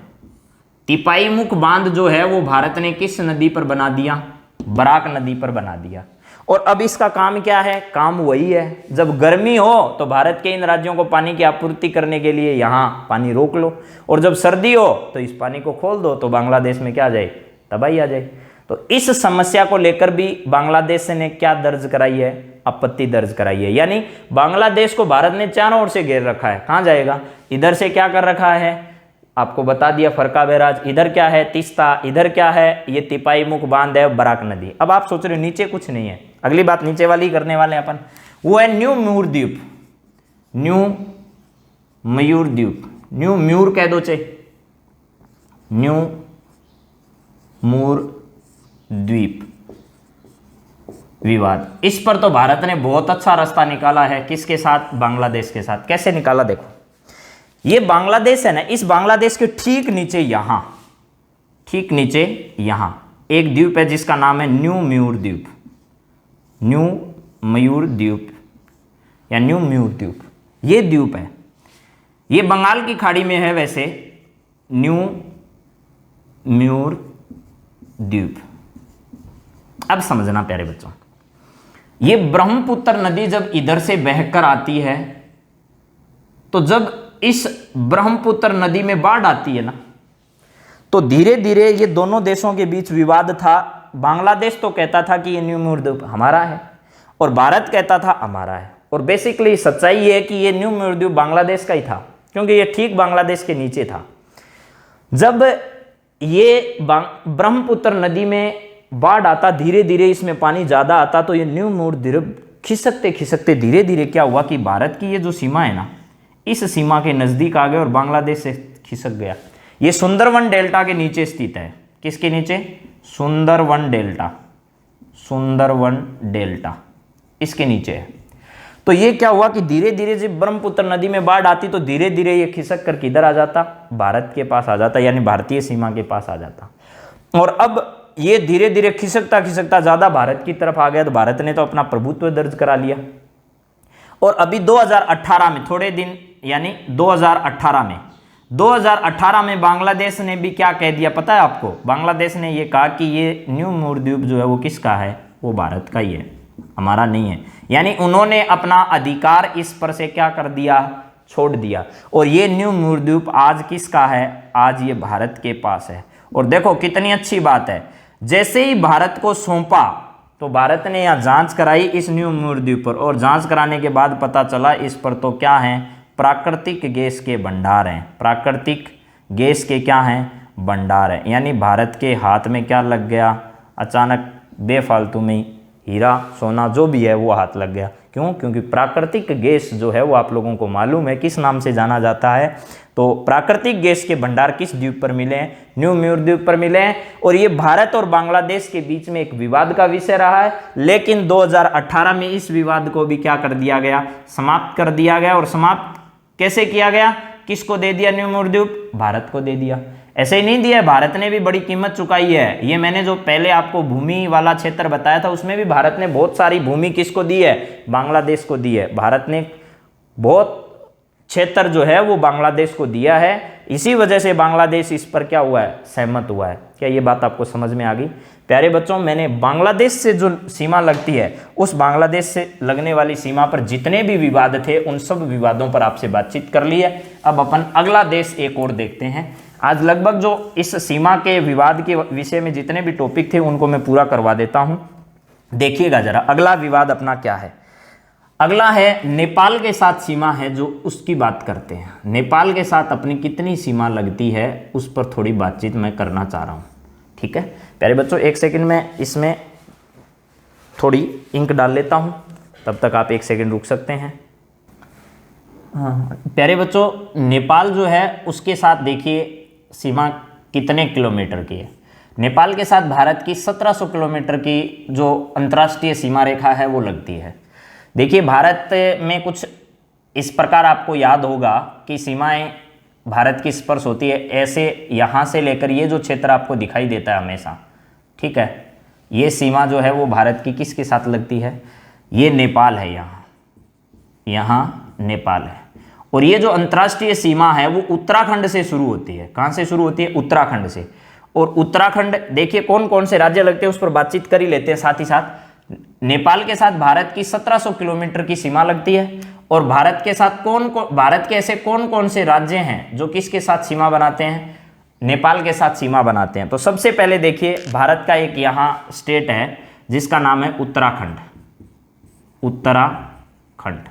तिपाईमुख बांध जो है वो भारत ने किस नदी पर बना दिया? बराक नदी पर बना दिया। और अब इसका काम क्या है? काम वही है, जब गर्मी हो तो भारत के इन राज्यों को पानी की आपूर्ति करने के लिए यहां पानी रोक लो, और जब सर्दी हो तो इस पानी को खोल दो, तो बांग्लादेश में क्या आ जाए? तबाही आ जाए। तो इस समस्या को लेकर भी बांग्लादेश ने क्या दर्ज कराई है? आपत्ति दर्ज कराई है। यानी बांग्लादेश को भारत ने चारों ओर से घेर रखा है। कहां जाएगा? इधर से क्या कर रखा है? आपको बता दिया, फरका बैराज। इधर क्या है? तीस्ता। इधर क्या है? ये तिपाईमुख बांध है, बराक नदी। अब आप सोच रहे हो नीचे कुछ नहीं है, अगली बात नीचे वाली करने वाले हैं अपन। वो है न्यू म्यूर द्वीप, न्यू मयूर द्वीप, न्यू म्यूर कह दो चे, न्यू मूर द्वीप विवाद। इस पर तो भारत ने बहुत अच्छा रास्ता निकाला है। किसके साथ? बांग्लादेश के साथ। कैसे निकाला? देखो, ये बांग्लादेश है ना, इस बांग्लादेश के ठीक नीचे यहां, ठीक नीचे यहां एक द्वीप है जिसका नाम है न्यू म्यूर द्वीप, न्यू मयूर द्वीप या न्यू म्यूर द्वीप। ये द्वीप है, ये बंगाल की खाड़ी में है वैसे, न्यू म्यूर द्वीप। अब समझना प्यारे बच्चों, ये ब्रह्मपुत्र नदी जब इधर से बहकर आती है, तो जब इस ब्रह्मपुत्र नदी में बाढ़ आती है ना, तो धीरे धीरे ये दोनों देशों के बीच विवाद था। बांग्लादेश तो कहता था कि ये न्यू म्यूर द्वीप हमारा है और भारत कहता था हमारा है। और बेसिकली सच्चाई ये है कि ये न्यू म्यूर द्वीप बांग्लादेश का ही था, क्योंकि ये ठीक बांग्लादेश के नीचे था। जब ये ब्रह्मपुत्र नदी में बाढ़ आता, धीरे धीरे इसमें पानी ज्यादा आता, तो ये न्यू म्यूर द्वीप खिसकते खिसकते धीरे धीरे क्या हुआ कि भारत की ये जो सीमा है ना, इस सीमा के नजदीक आ गए और बांग्लादेश से खिसक गया। ये सुंदरवन डेल्टा के नीचे स्थित है। किसके नीचे? सुंदरवन डेल्टा, सुंदरवन डेल्टा इसके नीचे है। तो ये क्या हुआ कि धीरे धीरे जब ब्रह्मपुत्र नदी में बाढ़ आती तो धीरे धीरे ये खिसक कर किधर आ जाता? भारत के पास आ जाता, यानी भारतीय सीमा के पास आ जाता। और अब ये धीरे धीरे खिसकता खिसकता ज्यादा भारत की तरफ आ गया, तो भारत ने तो अपना प्रभुत्व दर्ज करा लिया। और अभी 2018 में, थोड़े दिन यानी 2018 में बांग्लादेश ने भी क्या कह दिया पता है आपको? बांग्लादेश ने ये कहा कि ये न्यू म्यूर द्वीप जो है वो किसका है? वो भारत का ही है, हमारा नहीं है। यानी उन्होंने अपना अधिकार इस पर से क्या कर दिया? छोड़ दिया। और ये न्यू म्यूर द्वीप आज किसका है? आज ये भारत के पास है। और देखो कितनी अच्छी बात है, जैसे ही भारत को सौंपा तो भारत ने यहाँ जांच कराई इस न्यू म्यूर द्वीप पर, और जांच कराने के बाद पता चला इस पर तो क्या है, प्राकृतिक गैस के भंडार हैं, प्राकृतिक गैस के क्या हैं, भंडार है। यानी भारत के हाथ में क्या लग गया, अचानक बेफालतू में हीरा सोना जो भी है वो हाथ लग गया। क्यों? क्योंकि प्राकृतिक गैस जो है वो आप लोगों को मालूम है किस नाम से जाना जाता है। तो प्राकृतिक गैस के भंडार किस द्वीप पर मिले हैं, न्यू म्यूर द्वीप पर मिले हैं। और ये भारत और बांग्लादेश के बीच में एक विवाद का विषय रहा है, लेकिन 2018 में इस विवाद को भी क्या कर दिया गया, समाप्त कर दिया गया। और समाप्त कैसे किया गया, किसको दे दिया न्यू म्यूर द्वीप, भारत को दे दिया। ऐसे ही नहीं दिया है, भारत ने भी बड़ी कीमत चुकाई है। ये मैंने जो पहले आपको भूमि वाला क्षेत्र बताया था उसमें भी भारत ने बहुत सारी भूमि किसको दी है, बांग्लादेश को दी है। भारत ने बहुत क्षेत्र जो है वो बांग्लादेश को दिया है, इसी वजह से बांग्लादेश इस पर क्या हुआ है, सहमत हुआ है। क्या ये बात आपको समझ में आ गई? प्यारे बच्चों, मैंने बांग्लादेश से जो सीमा लगती है उस बांग्लादेश से लगने वाली सीमा पर जितने भी विवाद थे उन सब विवादों पर आपसे बातचीत कर ली है। अब अपन अगला देश एक और देखते हैं। आज लगभग जो इस सीमा के विवाद के विषय में जितने भी टॉपिक थे उनको मैं पूरा करवा देता हूं। देखिएगा जरा, अगला विवाद अपना क्या है। अगला है नेपाल के साथ सीमा है, जो उसकी बात करते हैं। नेपाल के साथ अपनी कितनी सीमा लगती है उस पर थोड़ी बातचीत मैं करना चाह रहा हूँ। ठीक है प्यारे बच्चों, एक सेकंड में इसमें थोड़ी इंक डाल लेता हूँ, तब तक आप एक सेकंड रुक सकते हैं। हाँ प्यारे बच्चों, नेपाल जो है उसके साथ देखिए सीमा कितने किलोमीटर की है। नेपाल के साथ भारत की 1700 किलोमीटर की जो अंतर्राष्ट्रीय सीमा रेखा है वो लगती है। देखिए भारत में कुछ इस प्रकार आपको याद होगा कि सीमाएं भारत की स्पर्श होती है, ऐसे यहाँ से लेकर ये जो क्षेत्र आपको दिखाई देता है हमेशा, ठीक है, ये सीमा जो है वो भारत की किसके साथ लगती है, ये नेपाल है। यहाँ नेपाल है। और ये जो अंतर्राष्ट्रीय सीमा है वो उत्तराखंड से शुरू होती है। कहाँ से शुरू होती है? उत्तराखंड से। और उत्तराखंड देखिए कौन कौन से राज्य लगते हैं उस पर बातचीत कर ही लेते हैं साथ ही साथ। नेपाल के साथ भारत की 1700 किलोमीटर की सीमा लगती है। और भारत के साथ भारत के ऐसे कौन कौन से राज्य हैं जो किसके साथ सीमा बनाते हैं, नेपाल के साथ सीमा बनाते हैं। तो सबसे पहले देखिए भारत का एक यहाँ स्टेट है जिसका नाम है उत्तराखंड। उत्तराखंड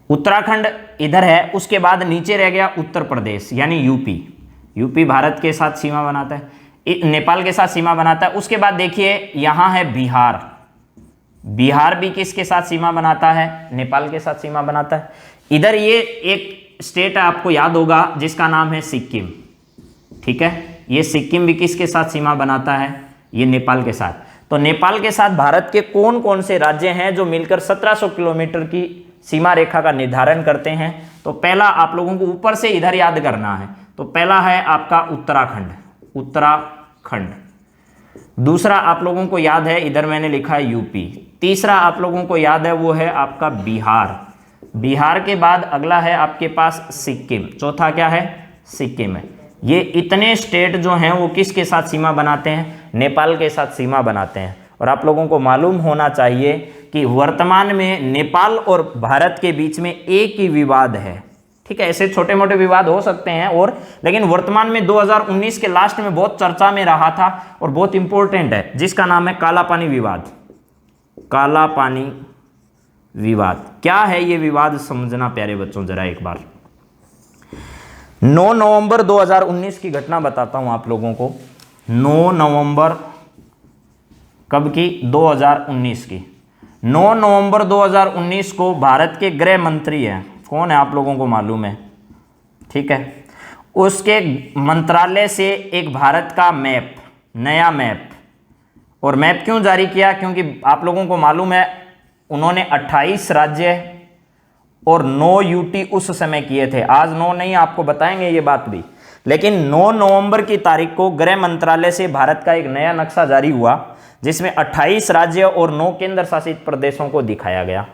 उत्तराखंड इधर है। उसके बाद नीचे रह गया उत्तर प्रदेश यानी यूपी। यूपी भारत के साथ सीमा बनाता है, नेपाल के साथ सीमा बनाता है। उसके बाद देखिए यहाँ है बिहार। बिहार भी किसके साथ सीमा बनाता है? नेपाल के साथ सीमा बनाता है। इधर ये एक स्टेट आपको याद होगा जिसका नाम है सिक्किम। ठीक है, ये सिक्किम भी किसके साथ सीमा बनाता है? ये नेपाल के साथ। तो नेपाल के साथ भारत के कौन कौन से राज्य हैं जो मिलकर 1700 किलोमीटर की सीमा रेखा का निर्धारण करते हैं? तो पहला आप लोगों को ऊपर से इधर याद करना है। तो पहला है आपका उत्तराखंड। उत्तराखंड। दूसरा आप लोगों को याद है, इधर मैंने लिखा है यूपी। तीसरा आप लोगों को याद है वो है आपका बिहार। बिहार के बाद अगला है आपके पास सिक्किम। चौथा क्या है? सिक्किम है। ये इतने स्टेट जो हैं वो किसके साथ सीमा बनाते हैं? नेपाल के साथ सीमा बनाते हैं। और आप लोगों को मालूम होना चाहिए कि वर्तमान में नेपाल और भारत के बीच में एक ही विवाद है। ठीक है, ऐसे छोटे मोटे विवाद हो सकते हैं और, लेकिन वर्तमान में 2019 के लास्ट में बहुत चर्चा में रहा था और बहुत इंपॉर्टेंट है, जिसका नाम है काला पानी विवाद। काला पानी विवाद क्या है? ये विवाद समझना प्यारे बच्चों जरा एक बार। 9 नवंबर 2019 की घटना बताता हूं आप लोगों को। 9 नवंबर कब की? 2019 की। 9 नवंबर 2019 को भारत के गृह मंत्री हैं, कौन है आप लोगों को मालूम है? ठीक है, उसके मंत्रालय से एक भारत का मैप, नया मैप। और मैप क्यों जारी किया? क्योंकि आप लोगों को मालूम है उन्होंने 28 राज्य और 9 यूटी उस समय किए थे। आज 9 नहीं, आपको बताएंगे ये बात भी। लेकिन 9 नवंबर की तारीख को गृह मंत्रालय से भारत का एक नया नक्शा जारी हुआ जिसमें 28 राज्य और 9 केंद्र शासित प्रदेशों को दिखाया गया।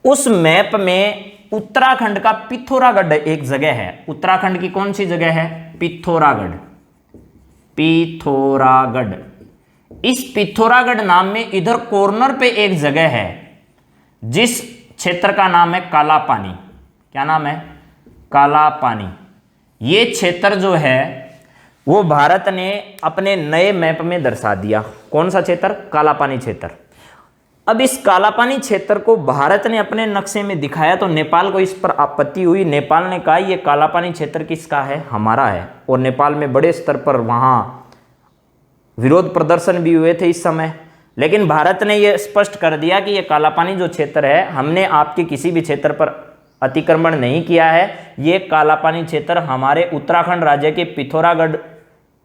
उस मैप में उत्तराखंड का पिथौरागढ़ एक जगह है। उत्तराखंड की कौन सी जगह है? पिथौरागढ़। पिथौरागढ़। इस पिथौरागढ़ नाम में इधर कॉर्नर पे एक जगह है जिस क्षेत्र का नाम है काला पानी। क्या नाम है? काला पानी। ये क्षेत्र जो है वो भारत ने अपने नए मैप में दर्शा दिया। कौन सा क्षेत्र? काला पानी क्षेत्र। अब इस कालापानी क्षेत्र को भारत ने अपने नक्शे में दिखाया तो नेपाल को इस पर आपत्ति हुई। नेपाल ने कहा ये कालापानी क्षेत्र किसका है, हमारा है। और नेपाल में बड़े स्तर पर वहाँ विरोध प्रदर्शन भी हुए थे इस समय। लेकिन भारत ने यह स्पष्ट कर दिया कि ये कालापानी जो क्षेत्र है, हमने आपके किसी भी क्षेत्र पर अतिक्रमण नहीं किया है। ये कालापानी क्षेत्र हमारे उत्तराखंड राज्य के पिथौरागढ़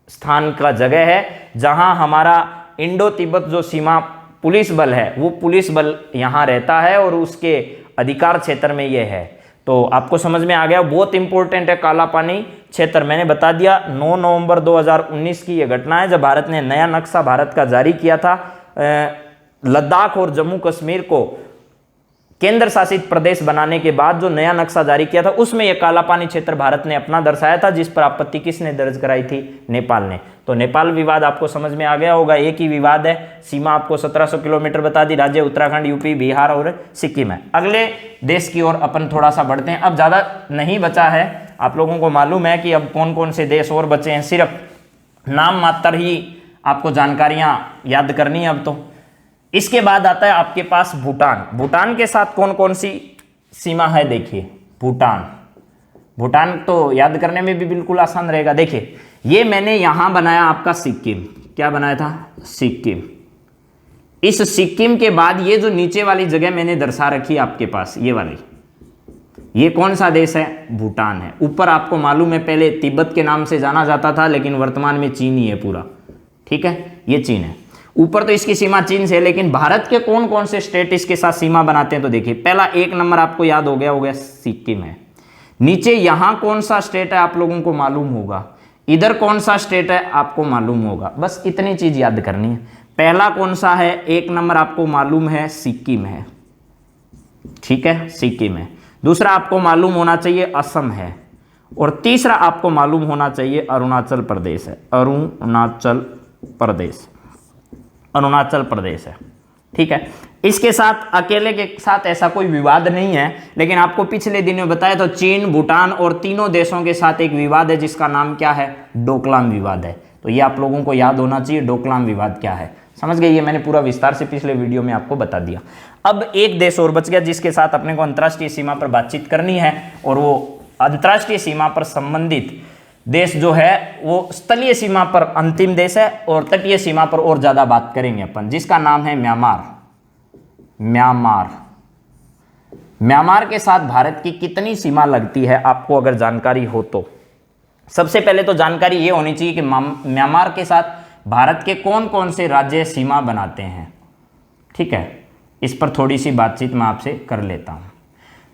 स्थान का जगह है, जहां हमारा इंडो तिब्बत जो सीमा पुलिस बल है वो पुलिस बल यहाँ रहता है और उसके अधिकार क्षेत्र में ये है। तो आपको समझ में आ गया, बहुत इंपॉर्टेंट है कालापानी क्षेत्र। मैंने बता दिया 9 नवंबर 2019 की ये घटना है जब भारत ने नया नक्शा भारत का जारी किया था। लद्दाख और जम्मू कश्मीर को केंद्र शासित प्रदेश बनाने के बाद जो नया नक्शा जारी किया था उसमें यह कालापानी क्षेत्र भारत ने अपना दर्शाया था, जिस पर आपत्ति किसने दर्ज कराई थी, नेपाल ने। तो नेपाल विवाद आपको समझ में आ गया होगा, एक ही विवाद है। सीमा आपको 1700 किलोमीटर बता दी, राज्य उत्तराखंड, यूपी, बिहार और सिक्किम है। अगले देश की ओर अपन थोड़ा सा बढ़ते हैं। अब ज़्यादा नहीं बचा है, आप लोगों को मालूम है कि अब कौन कौन से देश और बचे हैं, सिर्फ नाम मात्र ही आपको जानकारियाँ याद करनी है अब तो। इसके बाद आता है आपके पास भूटान। भूटान के साथ कौन कौन सी सीमा है देखिए। भूटान तो याद करने में भी बिल्कुल आसान रहेगा। देखिए ये मैंने यहां बनाया आपका सिक्किम, क्या बनाया था, सिक्किम। इस सिक्किम के बाद ये जो नीचे वाली जगह मैंने दर्शा रखी है आपके पास, ये वाली, ये कौन सा देश है, भूटान है। ऊपर आपको मालूम है पहले तिब्बत के नाम से जाना जाता था, लेकिन वर्तमान में चीन ही है पूरा, ठीक है, ये चीन है। ऊपर तो इसकी सीमा चीन से है, लेकिन भारत के कौन कौन से स्टेट इसके साथ सीमा बनाते हैं तो देखिए, पहला 1 नंबर आपको याद हो गया सिक्किम है। नीचे यहां कौन सा स्टेट है आप लोगों को मालूम होगा, इधर कौन सा स्टेट है आपको मालूम होगा, बस इतनी चीज याद करनी है। पहला कौन सा है, 1 नंबर आपको मालूम है सिक्किम है, ठीक है, सिक्किम है। दूसरा आपको मालूम होना चाहिए असम है, और तीसरा आपको मालूम होना चाहिए अरुणाचल प्रदेश है, अरुणाचल प्रदेश है, ठीक है। इसके साथ अकेले के साथ ऐसा कोई विवाद नहीं है, लेकिन आपको पिछले दिन में बताया तो चीन, भूटान और तीनों देशों के साथ एक विवाद है जिसका नाम क्या है, डोकलाम विवाद है। तो ये आप लोगों को याद होना चाहिए डोकलाम विवाद क्या है, समझ गए। ये मैंने पूरा विस्तार से पिछले वीडियो में आपको बता दिया। अब एक देश और बच गया जिसके साथ अपने को अंतर्राष्ट्रीय सीमा पर बातचीत करनी है, और वो अंतर्राष्ट्रीय सीमा पर संबंधित देश जो है वो स्थलीय सीमा पर अंतिम देश है, और तटीय सीमा पर और ज्यादा बात करेंगे अपन, जिसका नाम है म्यांमार के साथ भारत की कितनी सीमा लगती है आपको अगर जानकारी हो तो। सबसे पहले तो जानकारी ये होनी चाहिए कि म्यांमार के साथ भारत के कौन कौन से राज्य सीमा बनाते हैं, ठीक है। इस पर थोड़ी सी बातचीत मैं आपसे कर लेता हूं।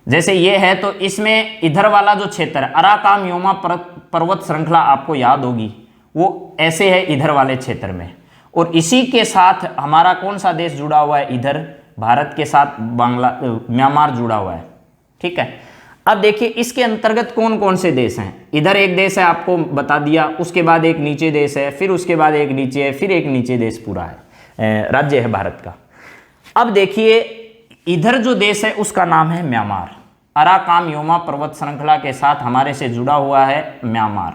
जैसे ये है तो इसमें इधर वाला जो क्षेत्र है अराकाम योमा पर्वत श्रृंखला आपको याद होगी, वो ऐसे है इधर वाले क्षेत्र में, और इसी के साथ हमारा कौन सा देश जुड़ा हुआ है, इधर भारत के साथ म्यांमार जुड़ा हुआ है, ठीक है। अब देखिए इसके अंतर्गत कौन कौन से देश हैं। इधर एक देश है आपको बता दिया, उसके बाद एक नीचे देश है, फिर उसके बाद एक नीचे है, फिर एक नीचे देश पूरा है, राज्य है भारत का। अब देखिए इधर जो देश है उसका नाम है म्यांमार। अराकाम योमा पर्वत श्रृंखला के साथ हमारे से जुड़ा हुआ है म्यांमार।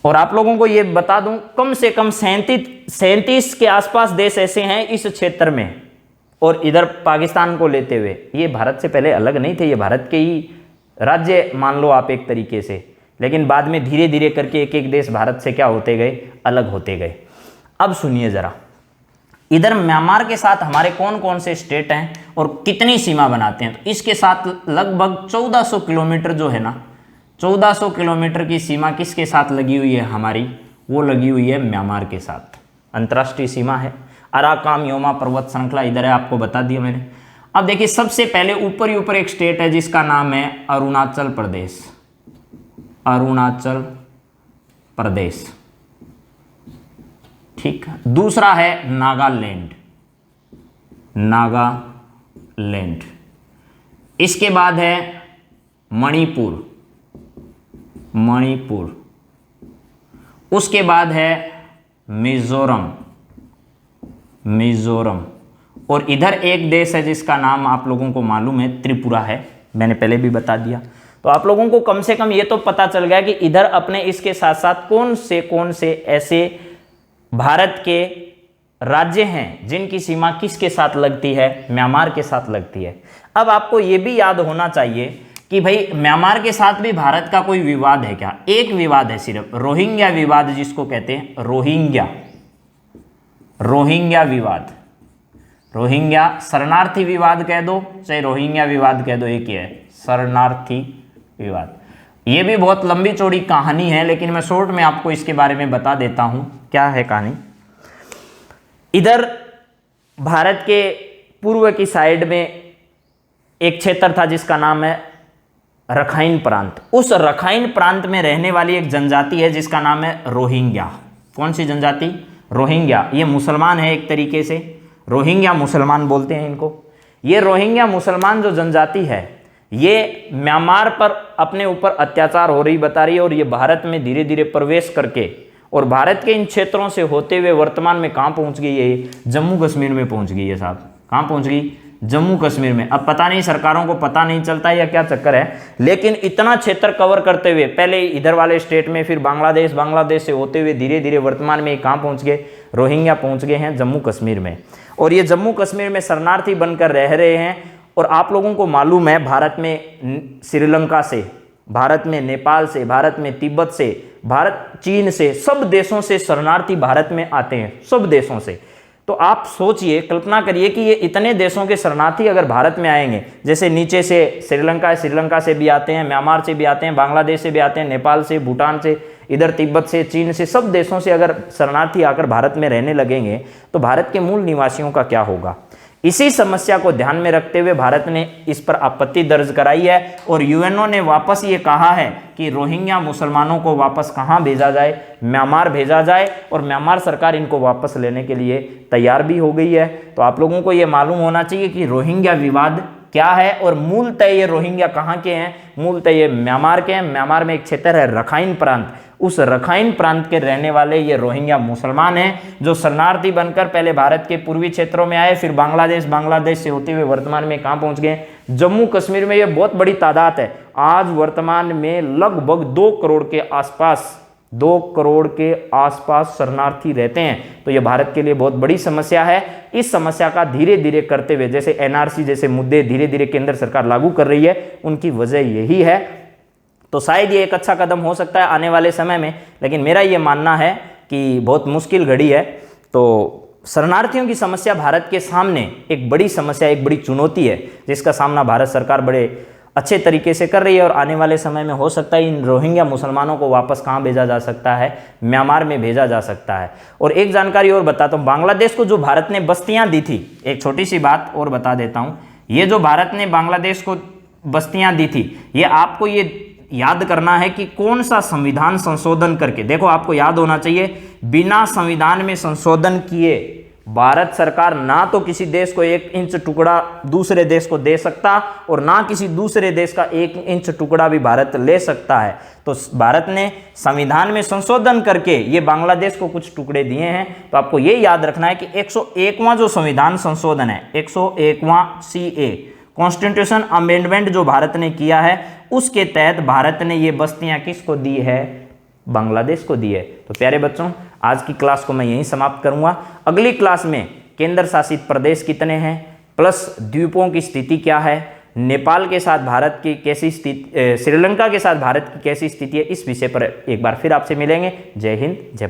और आप लोगों को यह बता दूं कम से कम 37 के आसपास देश ऐसे हैं इस क्षेत्र में, और इधर पाकिस्तान को लेते हुए ये भारत से पहले अलग नहीं थे, ये भारत के ही राज्य मान लो आप एक तरीके से, लेकिन बाद में धीरे धीरे करके एक एक देश भारत से क्या होते गए, अलग होते गए। अब सुनिए जरा, इधर म्यांमार के साथ हमारे कौन कौन से स्टेट हैं और कितनी सीमा बनाते हैं, तो इसके साथ लगभग 1400 किलोमीटर जो है ना, 1400 किलोमीटर की सीमा किसके साथ लगी हुई है हमारी, वो लगी हुई है म्यांमार के साथ। अंतर्राष्ट्रीय सीमा है अराकाम योमा पर्वत श्रृंखला, इधर है आपको बता दिया मैंने। अब देखिए सबसे पहले ऊपर ही ऊपर एक स्टेट है जिसका नाम है अरुणाचल प्रदेश, अरुणाचल प्रदेश, ठीक। दूसरा है नागालैंड, नागालैंड। इसके बाद है मणिपुर, मणिपुर। उसके बाद है मिजोरम, मिजोरम। और इधर एक देश है जिसका नाम आप लोगों को मालूम है, त्रिपुरा है, मैंने पहले भी बता दिया। तो आप लोगों को कम से कम ये तो पता चल गया कि इधर अपने इसके साथ साथ कौन से ऐसे भारत के राज्य हैं जिनकी सीमा किसके साथ लगती है, म्यांमार के साथ लगती है। अब आपको ये भी याद होना चाहिए कि भाई म्यांमार के साथ भी भारत का कोई विवाद है क्या? एक विवाद है सिर्फ, रोहिंग्या विवाद जिसको कहते हैं, रोहिंग्या विवाद, रोहिंग्या शरणार्थी विवाद कह दो चाहे रोहिंग्या विवाद कह दो, एक ही है, शरणार्थी विवाद। ये भी बहुत लंबी चौड़ी कहानी है, लेकिन मैं शॉर्ट में आपको इसके बारे में बता देता हूं क्या है कहानी। इधर भारत के पूर्व की साइड में एक क्षेत्र था जिसका नाम है रखाइन प्रांत। उस रखाइन प्रांत में रहने वाली एक जनजाति है जिसका नाम है रोहिंग्या। कौन सी जनजाति? रोहिंग्या। ये मुसलमान है एक तरीके से, रोहिंग्या मुसलमान बोलते हैं इनको। ये रोहिंग्या मुसलमान जो जनजाति है ये म्यांमार पर अपने ऊपर अत्याचार हो रही बता रही है, और ये भारत में धीरे धीरे प्रवेश करके और भारत के इन क्षेत्रों से होते हुए वर्तमान में कहाँ पहुँच गई है? जम्मू कश्मीर में पहुँच गई है साहब। कहाँ पहुँच गई? जम्मू कश्मीर में। अब पता नहीं सरकारों को पता नहीं चलता या क्या चक्कर है, लेकिन इतना क्षेत्र कवर करते हुए पहले इधर वाले स्टेट में, फिर बांग्लादेश, बांग्लादेश से होते हुए धीरे धीरे वर्तमान में कहाँ पहुँच गए? रोहिंग्या पहुँच गए हैं जम्मू कश्मीर में। और ये जम्मू कश्मीर में शरणार्थी बनकर रह रहे हैं। और आप लोगों को मालूम है भारत में श्रीलंका से, भारत में नेपाल से, भारत में तिब्बत से, भारत चीन से, सब देशों से शरणार्थी भारत में आते हैं, सब देशों से। तो आप सोचिए, कल्पना करिए कि ये इतने देशों के शरणार्थी अगर भारत में आएंगे, जैसे नीचे से श्रीलंका, श्रीलंका से भी आते हैं, म्यांमार से भी आते हैं, बांग्लादेश से भी आते हैं, नेपाल से, भूटान से, इधर तिब्बत से, चीन से, सब देशों से अगर शरणार्थी आकर भारत में रहने लगेंगे तो भारत के मूल निवासियों का क्या होगा? इसी समस्या को ध्यान में रखते हुए भारत ने इस पर आपत्ति दर्ज कराई है, और यूएनओ ने वापस ये कहा है कि रोहिंग्या मुसलमानों को वापस कहाँ भेजा जाए? म्यांमार भेजा जाए, और म्यांमार सरकार इनको वापस लेने के लिए तैयार भी हो गई है। तो आप लोगों को ये मालूम होना चाहिए कि रोहिंग्या विवाद क्या है, और मूलतः ये रोहिंग्या कहाँ के हैं? मूलतः ये म्यांमार के हैं। म्यांमार में एक क्षेत्र है रखाइन प्रांत, उस रखाइन प्रांत के रहने वाले ये रोहिंग्या मुसलमान हैं, जो शरणार्थी बनकर पहले भारत के पूर्वी क्षेत्रों में आए, फिर बांग्लादेश से होते हुए वर्तमान में कहाँ पहुँच गए? जम्मू कश्मीर में। ये बहुत बड़ी तादाद है। आज वर्तमान में लगभग 2 करोड़ के आसपास, 2 करोड़ के आसपास शरणार्थी रहते हैं। तो ये भारत के लिए बहुत बड़ी समस्या है। इस समस्या का धीरे धीरे करते हुए, जैसे एनआरसी जैसे मुद्दे धीरे धीरे केंद्र सरकार लागू कर रही है, उनकी वजह यही है। तो शायद ये एक अच्छा कदम हो सकता है आने वाले समय में, लेकिन मेरा ये मानना है कि बहुत मुश्किल घड़ी है। तो शरणार्थियों की समस्या भारत के सामने एक बड़ी समस्या, एक बड़ी चुनौती है, जिसका सामना भारत सरकार बड़े अच्छे तरीके से कर रही है। और आने वाले समय में हो सकता है इन रोहिंग्या मुसलमानों को वापस कहाँ भेजा जा सकता है? म्यांमार में भेजा जा सकता है। और एक जानकारी और बताता हूँ, बांग्लादेश को जो भारत ने बस्तियाँ दी थी, एक छोटी सी बात और बता देता हूँ, ये जो भारत ने बांग्लादेश को बस्तियाँ दी थी, ये आपको ये याद करना है कि कौन सा संविधान संशोधन करके। देखो, आपको याद होना चाहिए, बिना संविधान में संशोधन किए भारत सरकार ना तो किसी देश को 1 इंच टुकड़ा दूसरे देश को दे सकता, और ना किसी दूसरे देश का 1 इंच टुकड़ा भी भारत ले सकता है। तो भारत ने संविधान में संशोधन करके ये बांग्लादेश को कुछ टुकड़े दिए हैं। तो आपको ये याद रखना है कि 101वां जो संविधान संशोधन है, 101वां CA कॉन्स्टिट्यूशन अमेंडमेंट जो भारत ने किया है, उसके तहत भारत ने ये बस्तियां किसको दी है? बांग्लादेश को दी है। तो प्यारे बच्चों, आज की क्लास को मैं यहीं समाप्त करूंगा। अगली क्लास में केंद्र शासित प्रदेश कितने हैं, प्लस द्वीपों की स्थिति क्या है, नेपाल के साथ भारत की कैसी स्थिति, श्रीलंका के साथ भारत की कैसी स्थिति है, इस विषय पर एक बार फिर आपसे मिलेंगे। जय हिंद, जय भारत।